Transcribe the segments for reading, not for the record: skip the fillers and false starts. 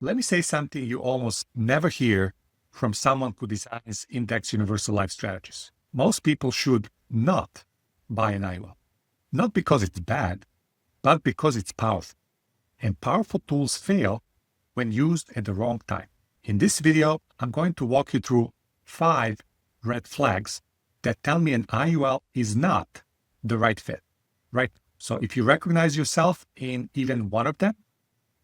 Let me say something you almost never hear from someone who designs index universal life strategies. Most people should not buy an IUL. Not because it's bad, but because it's powerful. And powerful tools fail when used at the wrong time. In this video, I'm going to walk you through 5 red flags that tell me an IUL is not the right fit, right? So if you recognize yourself in even one of them,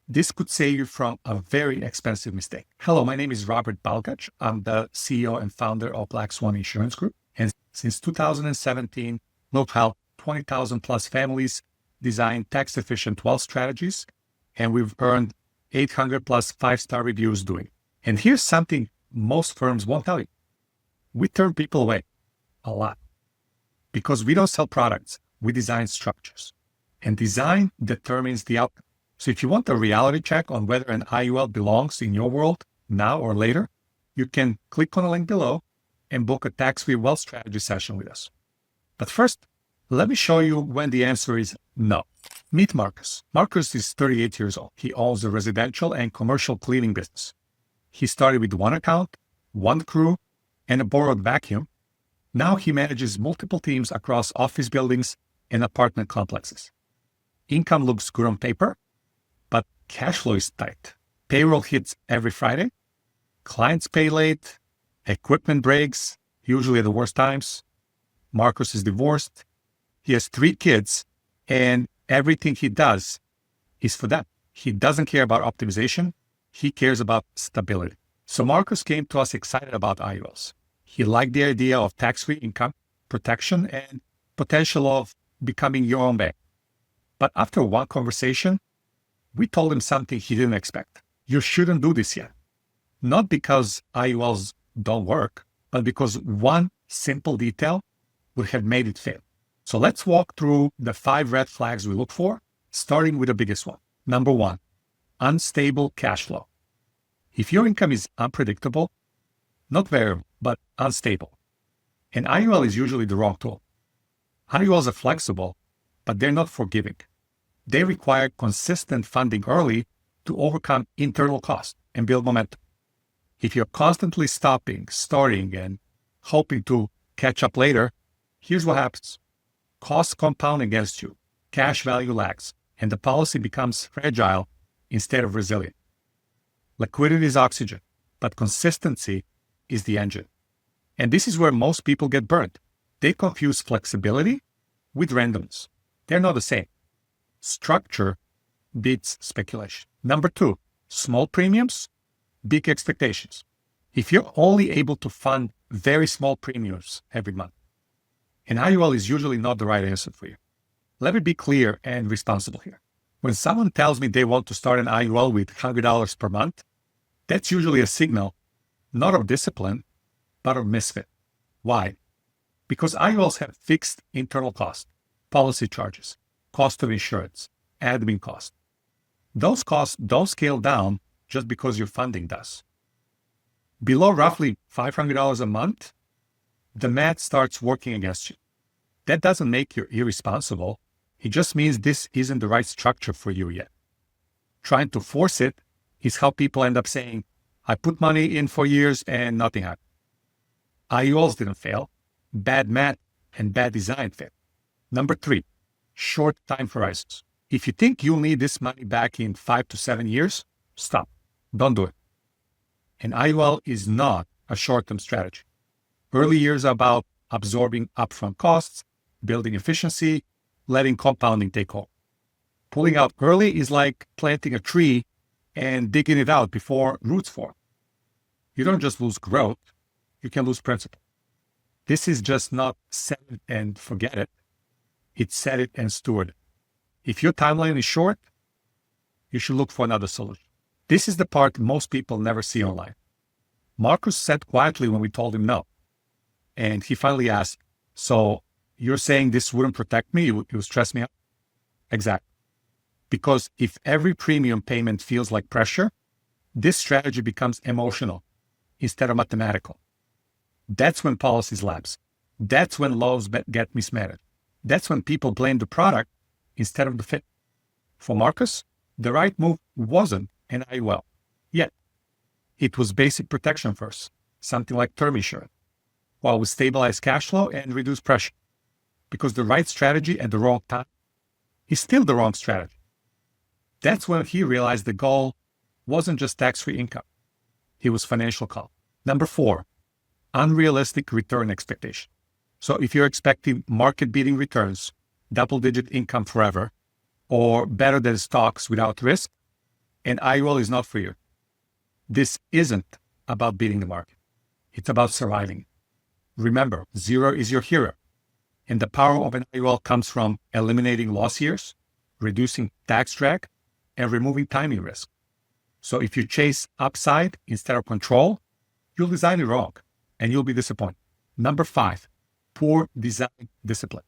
this could save you from a very expensive mistake. Hello, my name is Robert Balgac. I'm the CEO and founder of Black Swan Insurance Group. And since 2017, we've helped 20,000 plus families design tax-efficient wealth strategies. And we've earned 800 plus 5-star reviews doing it. And here's something most firms won't tell you. We turn people away a lot because we don't sell products. We design structures, and design determines the outcome. So if you want a reality check on whether an IUL belongs in your world now or later, you can click on the link below and book a tax-free wealth strategy session with us. But first, let me show you when the answer is no. Meet Marcus. Marcus is 38 years old. He owns a residential and commercial cleaning business. He started with one account, one crew, and a borrowed vacuum. Now he manages multiple teams across office buildings and apartment complexes. Income looks good on paper, but cash flow is tight. Payroll hits every Friday. Clients pay late. Equipment breaks, usually at the worst times. Marcus is divorced. He has 3 kids, and everything he does is for them. He doesn't care about optimization. He cares about stability. So Marcus came to us excited about IULs. He liked the idea of tax-free income, protection, and potential of becoming your own bank. But after one conversation, we told him something he didn't expect. You shouldn't do this yet. Not because IULs don't work, but because one simple detail would have made it fail. So let's walk through the 5 red flags we look for, starting with the biggest one. Number 1, unstable cash flow. If your income is unpredictable, not variable, but unstable, an IUL is usually the wrong tool. IULs are flexible, but they're not forgiving. They require consistent funding early to overcome internal costs and build momentum. If you're constantly stopping, starting, and hoping to catch up later, here's what happens. Costs compound against you, cash value lags, and the policy becomes fragile instead of resilient. Liquidity is oxygen, but consistency is the engine. And this is where most people get burned. They confuse flexibility with randomness. They're not the same. Structure beats speculation. Number 2, small premiums, big expectations. If you're only able to fund very small premiums every month, an IUL is usually not the right answer for you. Let me be clear and responsible here. When someone tells me they want to start an IUL with $100 per month, that's usually a signal not of discipline, but of misfit. Why? Because IULs have fixed internal costs, policy charges, cost of insurance, admin costs. Those costs don't scale down just because your funding does. Below roughly $500 a month, the math starts working against you. That doesn't make you irresponsible. It just means this isn't the right structure for you yet. Trying to force it is how people end up saying, I put money in for years and nothing happened. IULs didn't fail. Bad math and bad design failed. Number 3, short time horizons. If you think you'll need this money back in 5 to 7 years, stop. Don't do it. An IUL is not a short-term strategy. Early years are about absorbing upfront costs, building efficiency, letting compounding take hold. Pulling out early is like planting a tree and digging it out before roots form. You don't just lose growth, you can lose principle. This is just not set it and forget it. It's set it and steward it. If your timeline is short, you should look for another solution. This is the part most people never see online. Marcus sat quietly when we told him no. And he finally asked, so you're saying this wouldn't protect me? It would stress me out? Exactly. Because if every premium payment feels like pressure, this strategy becomes emotional instead of mathematical. That's when policies lapse. That's when laws get mismanaged. That's when people blame the product instead of the fit. For Marcus, the right move wasn't an IUL. Yet, it was basic protection first, something like term insurance, while we stabilize cash flow and reduce pressure. Because the right strategy at the wrong time is still the wrong strategy. That's when he realized the goal wasn't just tax-free income. It was financial calm. Number 4, unrealistic return expectation. So if you're expecting market-beating returns, double-digit income forever, or better than stocks without risk, an IUL is not for you. This isn't about beating the market. It's about surviving. Remember, zero is your hero. And the power of an IUL comes from eliminating loss years, reducing tax drag, and removing timing risk. So if you chase upside instead of control, you'll design it wrong and you'll be disappointed. Number 5, poor design discipline.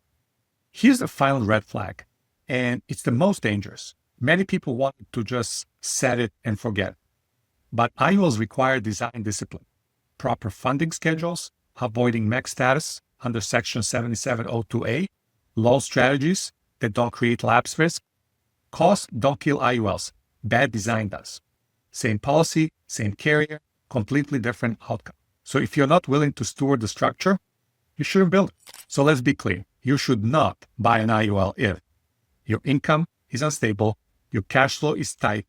Here's the final red flag, and it's the most dangerous. Many people want to just set it and forget. But IULs require design discipline, proper funding schedules, avoiding max status under Section 7702A, loan strategies that don't create lapse risk. Costs don't kill IULs. Bad design does. Same policy, same carrier, completely different outcome. So if you're not willing to steward the structure, you shouldn't build it. So let's be clear. You should not buy an IUL if your income is unstable, your cash flow is tight,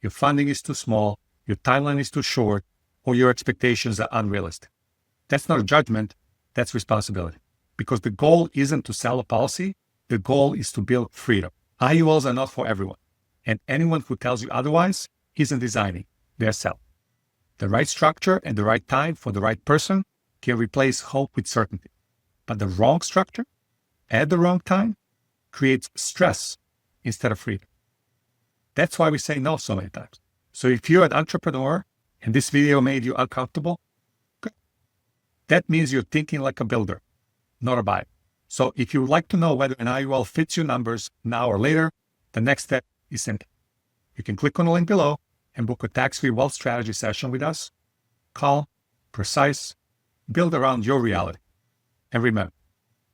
your funding is too small, your timeline is too short, or your expectations are unrealistic. That's not a judgment, that's responsibility. Because the goal isn't to sell a policy, the goal is to build freedom. IULs are not for everyone, and anyone who tells you otherwise isn't designing, they're selling. The right structure and the right time for the right person can replace hope with certainty. But the wrong structure at the wrong time creates stress instead of freedom. That's why we say no so many times. So if you're an entrepreneur and this video made you uncomfortable, good. That means you're thinking like a builder, not a buyer. So if you would like to know whether an IUL fits your numbers now or later, the next step is simple. You can click on the link below and book a tax-free wealth strategy session with us. Calm, precise, build around your reality. And remember,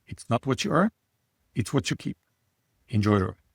it's not what you earn, it's what you keep. Enjoy the ride.